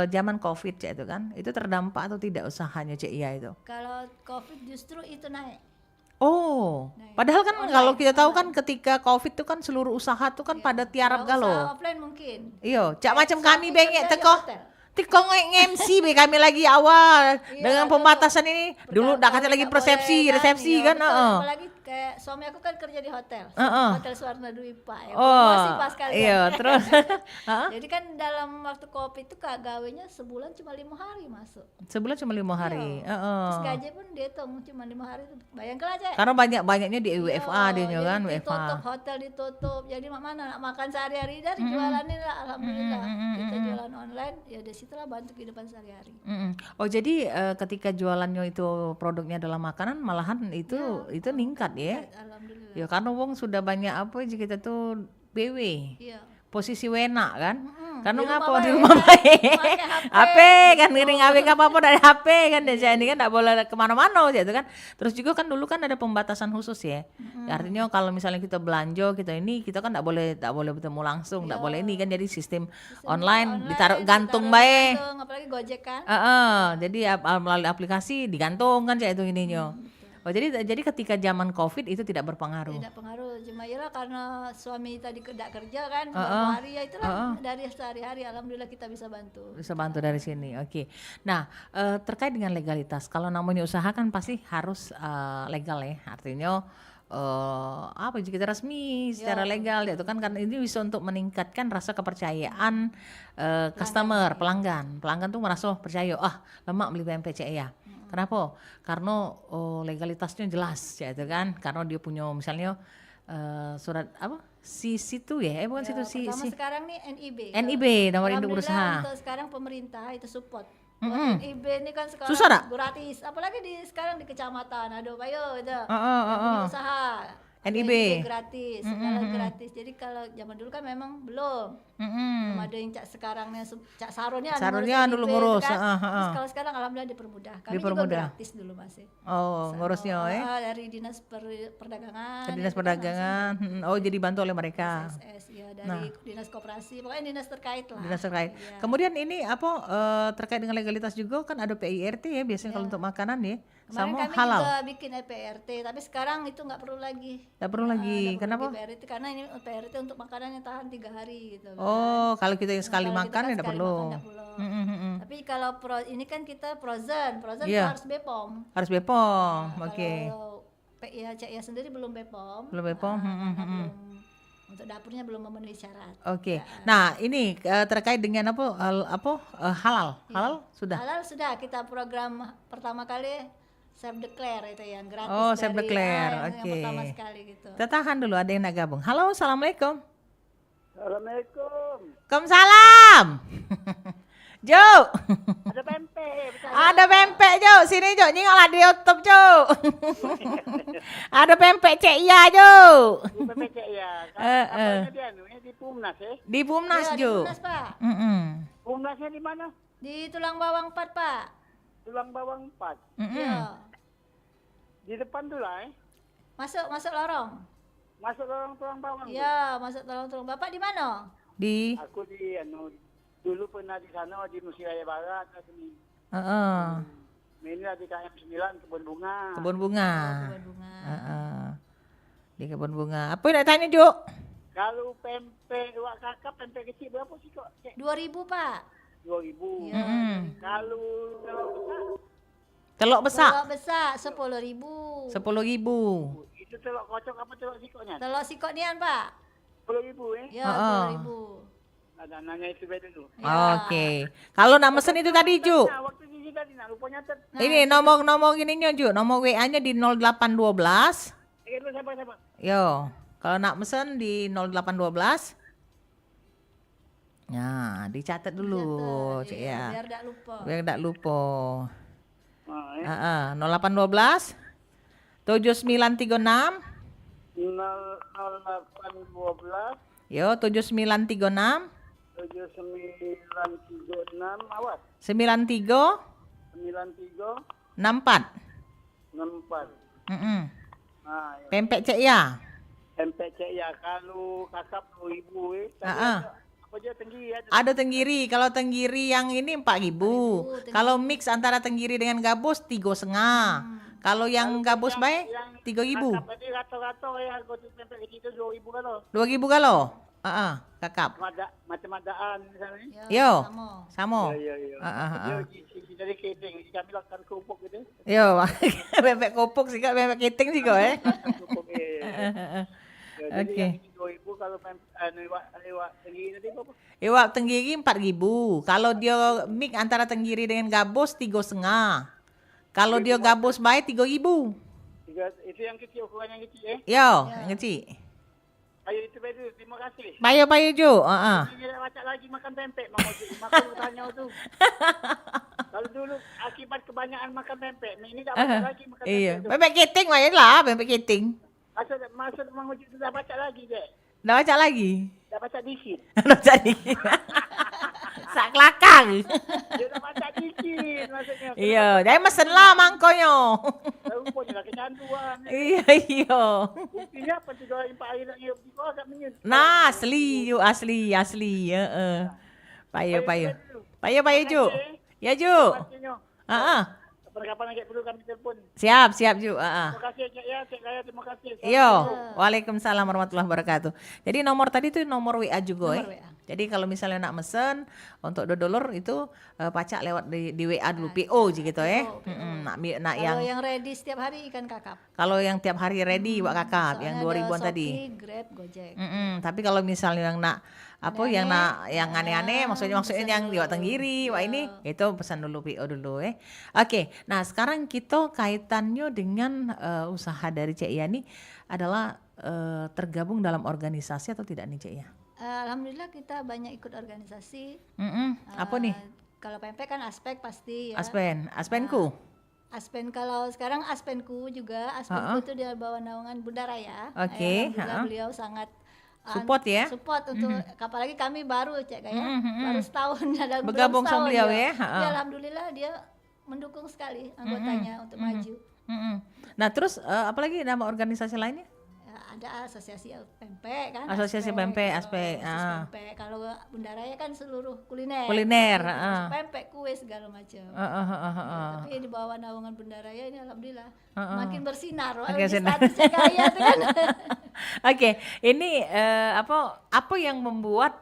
zaman Covid Cek itu kan itu terdampak atau tidak usahanya Cek ya itu? Kalau Covid justru itu naik. Oh, Nah, padahal kan online, kalau kita tahu kan online. ketika COVID tuh kan seluruh usaha tuh kan pada tiarap Kalau usaha galo. offline mungkin. Iya, cak macam Suami kami bengek kerja di teko. hotel. Tiko MC be kami lagi awal Iya, dengan tuh. pembatasan ini. Dulu udah kata lagi resepsi Iya, kan, betul. heeh. Apalagi kayak suami aku kan kerja di hotel. Heeh. Hotel Suwarna Dwipa ya. Oh, Promosi pas kalian. iya, terus Heeh. Jadi kan dalam waktu Covid itu Kak gawenya sebulan cuma 5 hari masuk. Sebulan cuma 5 hari. Iya. Heeh. Terus gaji pun dihitung cuma 5 hari itu. Bayangkan aja. Karena banyaknya di WFA dia Iya, kan, jadi WFA. ditutup, hotel ditutup. Jadi mana nak makan sehari-hari dari jualan ini lah, alhamdulillah. Kita jualan online, ya dari situlah bantu kehidupan sehari-hari. Oh, jadi ketika jualannya itu produknya adalah makanan, malahan itu meningkat ya. Alhamdulillah. Ya karena wong sudah banyak apa aja kita tuh BW. Iya. Posisi wena kan. Karena Di rumah ngapa di bae. rumah baik. Pakai HP kan ngiring HP apa dari HP kan desa ini kan enggak boleh kemana-mana gitu kan. Terus juga kan dulu kan ada pembatasan khusus ya. Artinya kalau misalnya kita belanja kita kan enggak boleh bertemu langsung, enggak boleh ini kan jadi sistem online ditaruh gantung bae. Gantung, apalagi Gojek kan. Jadi melalui aplikasi digantung kan itu ininya. Oh jadi ketika zaman COVID itu tidak berpengaruh. Tidak pengaruh, cuma ya karena suami tadi tidak kerja kan beberapa hari ya itulah dari sehari-hari alhamdulillah kita bisa bantu. Bisa bantu dari sini. Oke. Nah, terkait dengan legalitas, kalau namanya usaha kan pasti harus legal ya. Artinya apa jika kita resmi secara legal itu kan karena ini bisa untuk meningkatkan rasa kepercayaan customer, pelanggan. Pelanggan tuh merasa percaya, lemak beli PMPC ya. Kenapa? Karena legalitasnya jelas ya itu kan. Karena dia punya misalnya surat apa? Situ ya, bukan situ Pertama sekarang nih NIB. NIB nomor induk berusaha. Untuk sekarang pemerintah itu support. Buat NIB ini kan sekarang Susah tak? gratis. Apalagi sekarang di kecamatan. Aduh, ayo itu. Punya Usaha. NIB. Gratis, segala gratis. Jadi kalau zaman dulu kan memang belum. Belum ada yang cak sekarangnya cak Saronnya dulu ngurus. kan. Terus kalau sekarang alhamdulillah dipermudah. Kami juga gratis dulu masih. Oh, ngurusnya Dari dinas perdagangan. Dinas perdagangan. Oh, jadi bantu oleh mereka. SSS ya dari dinas koperasi, pokoknya dinas terkait lah. Dinas terkait. Iya. Kemudian ini apa terkait dengan legalitas juga kan ada PIRT ya biasanya kalau untuk makanan ya. Kemarin Sama kami halal. juga bikin PRT, tapi sekarang itu nggak perlu lagi. Tidak perlu lagi. Kenapa? PRT karena ini PRT untuk makanan yang tahan 3 hari gitu. Oh, kalau kita yang sekali Kalau kita makan kan ya tidak sekali perlu. makan nggak perlu. Tapi kalau ini kan kita frozen Iya. harus BPOM. Harus BPOM. Oke. Kalau PIHCIA sendiri belum BPOM. Belum BPOM. Karena untuk dapurnya belum memenuhi syarat. Oke. Nah, ini terkait dengan halal. Halal sudah. Halal sudah kita program pertama kali self declare itu yang gratis. Oh, self dari- declare. yang Oke. pertama sekali gitu. Kita tahan dulu ada yang nak gabung. Halo, assalamualaikum. Assalamualaikum. Waalaikumsalam. Jo. Ada pempek. Ada pempek Jo, sini Jo, nyingoklah di YouTube Jo. Ada pempek Cek Iya Jo. Pempek ya. Kapalnya di di Pumnas ya. Di Bumnas Ya, di Jo. Tunas, Pak. Pumnasnya di mana? Di Tulang Bawang 4, Pak. Tulang Bawang 4. Iya. Di depan tuh lah Masuk lorong. Masuk lorong Tulang Bawang. Iya, masuk lorong. Bapak di mana? Di Aku di dulu pernah di sana di Nusa Raya Barat sini. Ini di KM 9 Kebun Bunga. kebun bunga. Kebun bunga. Di kebun bunga. Apa yang nak tanya Jo? Kalau pempek wak kakap pempek kecil berapa sih kok? 2.000, Pak. 2.000. Iya. Kalau Telok besar Telur besar 10.000. 10.000. itu telur kocok apa telur sikoknya? Telur sikok nian, Pak. 10.000 Ya, 10.000. Ada nanya itu beda dulu. Oke. Kalau nak mesen itu tadi Ju. Nah, waktu di sini tadi lupa nyatet. Ini nomor gininya Ju, nomor WA-nya di 0812. Dulu sabar. Yo, kalau nak mesen di 0812. Nah, dicatat dulu, Cik ya. Biar tak lupa. Biar tak lupa. Nah, 0812 7936. 0812 Yo, 7936 7936 awas 93 93 64. 64. Nah, ya. Pempek Cik ya. MPC ya kalau kakap 2.000 apa aja tinggi ya. Ada tenggiri. Kalau tenggiri yang ini 4.000. Kalau mix antara tenggiri dengan gabus 3,5. Kalau yang gabus baik yang 3.000. kakap tadi rata-rata ya harga pempek kita 2.000 kalau. 2.000 kalau. Kakap. Macam adaan misalnya. Yo. Sama. Sama. Ya. Dia dari keting, kami lakukan kerupuk gitu. Yo, bebek kopok sih kak, bebek keting sih kok Kerupuk jadi Oke. yang ini 2.000 kalau lewat tinggi tadi berapa? Iwak tenggiri 4.000. Kalau dia mix antara tenggiri dengan gabus 3,5. Kalau dia gabus baik 3.000. Itu yang kecil, ukuran yang kecil Yo, yang kecil. Ayo itu bedu, terima kasih. Payo Jo. Ini dah baca lagi makan pempek, Mang Oji. Makan bertanya tu. Kalau dulu akibat kebanyakan makan pempek, ini dah baca lagi makan Iya. pempek tu. Bebek keting lah, bebek keting. Maksud Mang Oji tu dah baca lagi je. Dah baca lagi. Dah baca dikit. Dah jadi. Sak kelakang. Dia dah baca dikit maksudnya. Iya, dah mesen lah mangkonyo. Rupanya dah kecanduan. Iya. Buktinya apa 3 4 hari nak hidup di bawah agak menyun. Nah, asli. Payo. Payo Ju. Ya Ju. Pastinya. Kapan-kapan lagi perlu kami telefon. Siap Ju. Terima kasih Cik ya, Cik Raya terima kasih. Yo, waalaikumsalam warahmatullahi wabarakatuh. Jadi nomor tadi tuh nomor WA juga Nomor WA. Jadi kalau misalnya nak mesen untuk dodolor itu pacak lewat di WA dulu PO gitu ya. Nak yang Kalau yang ready setiap hari ikan kakap. kalau yang tiap hari ready buat kakap yang Soalnya 2.000-an ada tadi. Shopee, Grab, Gojek. Tapi kalau misalnya yang nak yang aneh-aneh maksudnya yang di tenggiri, wah ini itu pesan dulu PO dulu ya. Oke, nah sekarang kita kaitannya dengan usaha dari Cik Yani adalah tergabung dalam organisasi atau tidak nih Cik ya? Alhamdulillah kita banyak ikut organisasi. Apa nih? Kalau pempek kan aspek pasti ya. Aspenku. Aspen kalau sekarang Aspenku juga, Aspenku itu dia bawa naungan Bunda Raya. Oke, Alhamdulillah beliau sangat Support ya? Support untuk apalagi kami baru Cek ya. Baru setahun dalam Bergabung sama beliau ya. Ya alhamdulillah dia mendukung sekali anggotanya untuk maju. Nah, terus apalagi nama organisasi lainnya? Ya, ada asosiasi pempek kan. Asosiasi pempek, aspek. Pempek. Kalau Bunda Raya kan seluruh kuliner. Pempek, kue segala macam. Tapi di bawah naungan Bunda Raya ini alhamdulillah makin bersinar. Status Cekaya itu kan. Oke, ini apa yang membuat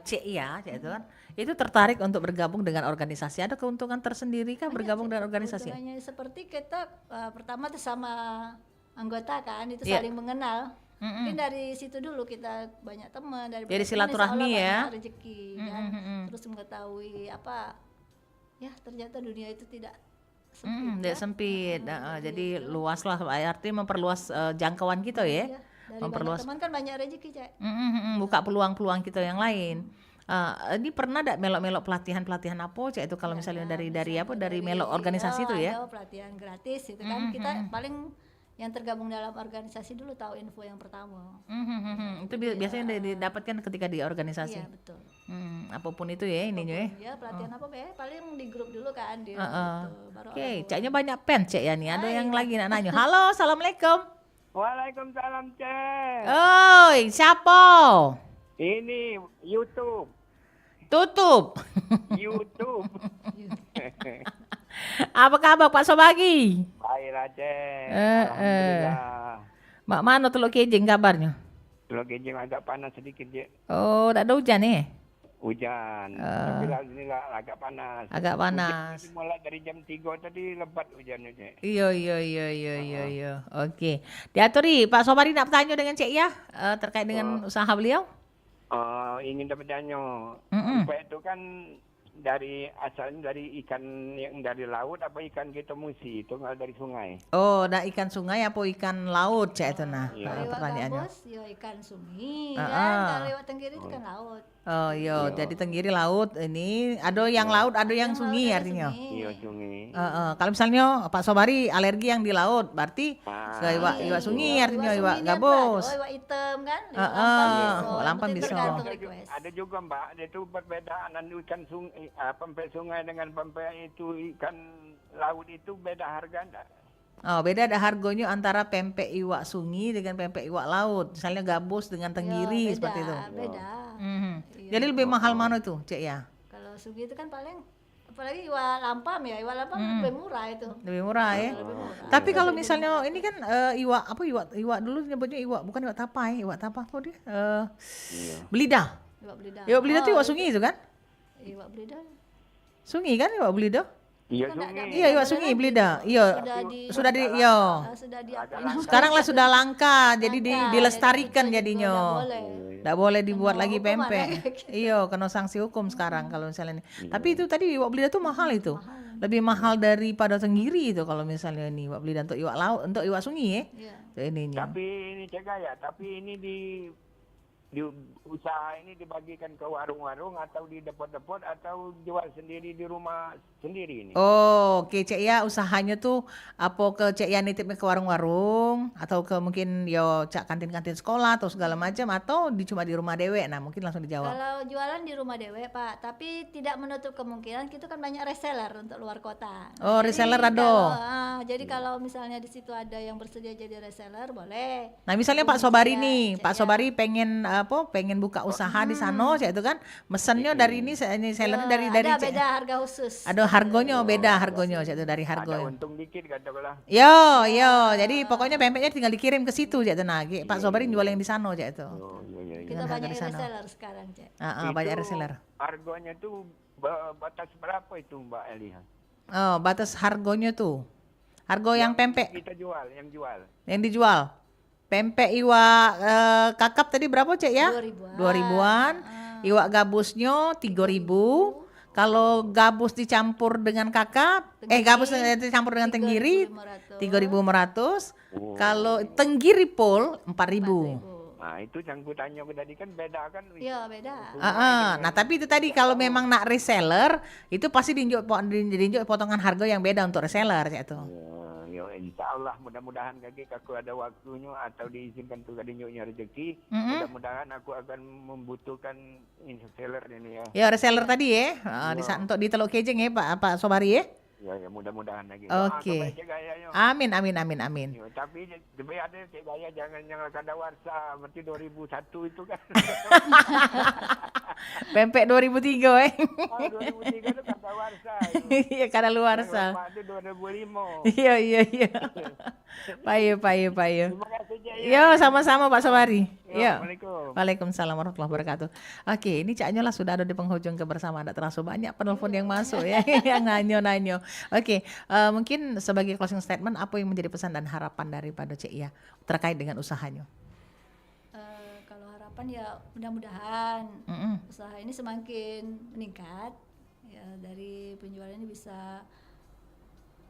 CIA itu kan itu tertarik untuk bergabung dengan organisasi? Ada keuntungan tersendiri kah bergabung dengan organisasi? Keuntungannya seperti kita pertama tuh sama anggota kan itu saling mengenal. Mungkin dari situ dulu kita banyak teman dari silaturahmi ya. Rezeki kan. Terus mengetahui ya ternyata dunia itu tidak sempit. Jadi luas lah, artinya memperluas jangkauan kita ya. Dari memperluas teman kan banyak rezeki Cek. Buka peluang-peluang kita yang lain. Ini pernah ada melok-melok pelatihan apa Cek itu kalau misalnya dari melok organisasi itu ya? Ada pelatihan gratis itu kan kita paling yang tergabung dalam organisasi dulu tahu info yang pertama. Itu biasanya didapatkan ketika di organisasi. Iya betul. Apapun itu ya ininya ya. Ya pelatihan paling di grup dulu kan dia. Oke, Ceknya banyak pen Cek ya nih. Ada yang lagi nak nanya. Halo, assalamualaikum. Waalaikumsalam Cek. Oi, siapa? Ini YouTube. Tutup. YouTube. Apa kabar Pak Sobagi? Baiklah Cek. Alhamdulillah. Mak mana Teluk Kejing kabarnya? Teluk Kejing agak panas sedikit Cek. Oh, tak ada hujan nih? Hujan. Tapi alhamdulillah agak panas. Agak panas. Hujan mulai dari jam 3 tadi lebat hujannya Cek. Iya. Oke. Diaturi Pak Sobari nak bertanya dengan Cek ya terkait dengan usaha beliau? Ingin dapat tanya. Pempek itu kan asalnya dari ikan yang dari laut apa ikan kita musi itu nggak dari sungai? Oh, dah ikan sungai apa ikan laut Cek itu nah? Pertanyaannya. Gabus, ikan sungai kan. Kalau lewat tenggiri itu kan laut. Oh iya, jadi tenggiri laut ini ada yang laut, ada yang sungai artinya. Iya sungai. Kalau misalnya Pak Sobari alergi yang di laut, berarti iwak sungai artinya iwak gabus. Iwak hitam kan. Lampam bisa. Ada juga Mbak, itu perbedaan ikan sungai, pempek sungai dengan pempek itu ikan laut itu beda harga enggak? Oh, beda ada harganya antara pempek iwak sungai dengan pempek iwak laut. Misalnya gabus dengan tenggiri seperti itu. Beda. Jadi lebih mahal mana itu, Cek ya? Kalau sungai itu kan paling apalagi iwa lampam ya, iwa lampam lebih murah itu. Lebih murah ya. Tapi kalau misalnya ini kan iwa dulu nyebutnya iwa, bukan iwa tapai, iwa apa dia? Belida. Iwa belida. Iwa belida tuh iwa sungai itu kan? Iwa belida. Sungai kan iwa belida? Iya, Kan sungai. Iya, iwa sungai belida. Iya. Sudah di sudah di apa namanya? Sekarang lah sudah langka, jadi dilestarikan jadi itu jadinya. nggak boleh. Nggak boleh dibuat Kena lagi hukuman pempek. lagi. Iya, kena sanksi hukum sekarang kalau misalnya ini. Tapi itu tadi iwak belida tuh mahal itu. Lebih mahal daripada tenggiri itu kalau misalnya ini iwak belida untuk iwak laut, untuk iwak sungai ya. Iya. Itu ininya. Tapi ini Cek Gaya, tapi ini di usaha ini dibagikan ke warung-warung atau di depot-depot atau jual sendiri di rumah sendiri ini. Oh, oke Cek ya usahanya tuh apa ke Cek ya nitipnya ke warung-warung atau ke mungkin yo cak kantin-kantin sekolah atau segala macam atau cuma di rumah dewe. Nah, mungkin langsung dijawab. Kalau jualan di rumah dewe Pak, tapi tidak menutup kemungkinan kita kan banyak reseller untuk luar kota. Oh, Jadi reseller ada. jadi kalau misalnya di situ ada yang bersedia jadi reseller boleh. Nah, misalnya Pak Sobari nih, Pak Sobari pengen pengen buka usaha di sana, ya itu kan mesennya dari ini sellernya dari Ada beda harga khusus. ada harganya beda harganya, ya itu dari Ada harga. untung dikit katakanlah. Yo, jadi pokoknya pempeknya tinggal dikirim ke situ, ya itu nagi. Pak Sobari jual yang di sana, ya itu. Oh, iya. Kita harga banyak di sana. reseller sekarang, Cek. Banyak Itu reseller. Harganya tuh batas berapa itu Mbak Eli? Oh, batas harganya tuh. Harga yang pempek Kita jual, yang dijual. Pempek iwak kakap tadi berapa Cek ya? 2.000-an. Iwak gabusnya 3.000. Kalau gabus dicampur dengan kakap, gabus dicampur dengan tenggiri 3.500. Kalau tenggiri pol 4.000. Nah, itu yang ku tanya tadi kan beda kan? Iya, beda. Nah, tapi itu tadi kalau memang nak reseller, itu pasti diinjak potongan harga yang beda untuk reseller ya itu. Ya, insya Allah mudah-mudahan kaki aku ada waktunya atau diizinkan tuh kadinya rezeki. Mudah-mudahan aku akan membutuhkan reseller ini ya. Ya reseller tadi ya, untuk di Teluk Kejeng ya Pak Sobari ya. Ya, mudah-mudahan lagi. Oke. Amin. Ya, tapi ada Cek Gaya jangan yang kadawarsa seperti 2001 itu kan. Pempek 2003 2003 itu kadawarsa. Iya kadaluarsa. Itu 2005. Iya. Payu. Terima kasih Cek. Yo, sama-sama Pak Sobari. Yo. Assalamualaikum. Waalaikumsalam warahmatullahi wabarakatuh. Oke, ini Cak Nyola sudah ada di penghujung kebersamaan. Tidak terasa banyak penelpon yang masuk ya, yang nanyo. Oke, mungkin sebagai closing statement, apa yang menjadi pesan dan harapan daripada Cik ya terkait dengan usahanya? Kalau harapan ya mudah-mudahan usaha ini semakin meningkat. Ya, dari penjualan ini bisa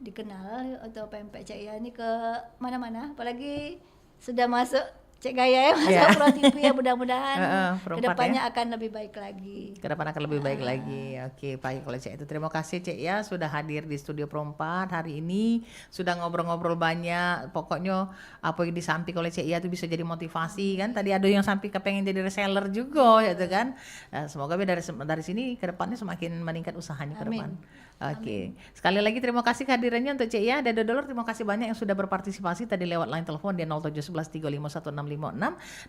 dikenal atau pempek Cik ya ini ke mana-mana. Apalagi sudah masuk Cek Gaya ya, masa Pro TV ya mudah-mudahan kedepannya akan lebih baik lagi. Kedepan akan lebih baik lagi. Oke, baik kalau Cek itu. Terima kasih Cek ya sudah hadir di studio Pro 4 hari ini. Sudah ngobrol-ngobrol banyak. Pokoknya apa yang disampaikan oleh Cek ya itu bisa jadi motivasi kan. Tadi ada yang sampai kepengen jadi reseller juga ya kan. Nah, semoga dari sini kedepannya semakin meningkat usahanya ke depan. Oke. Sekali lagi terima kasih kehadirannya untuk Cek ya. Dan Dodolor terima kasih banyak yang sudah berpartisipasi tadi lewat line telepon di 0711351656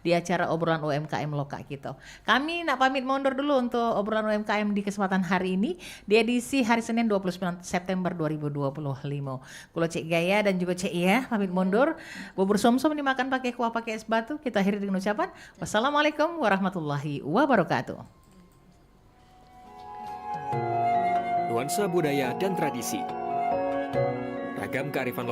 di acara obrolan UMKM Loka kita. Kami nak pamit mundur dulu untuk obrolan UMKM di kesempatan hari ini di edisi hari Senin 29 September 2025. Kulo Cek Gaya dan juga Cek ya pamit mundur. Bubur somsom dimakan pakai kuah pakai es batu. Kita akhiri dengan ucapan wassalamualaikum warahmatullahi wabarakatuh. Nuansa budaya dan tradisi, ragam kearifan lokal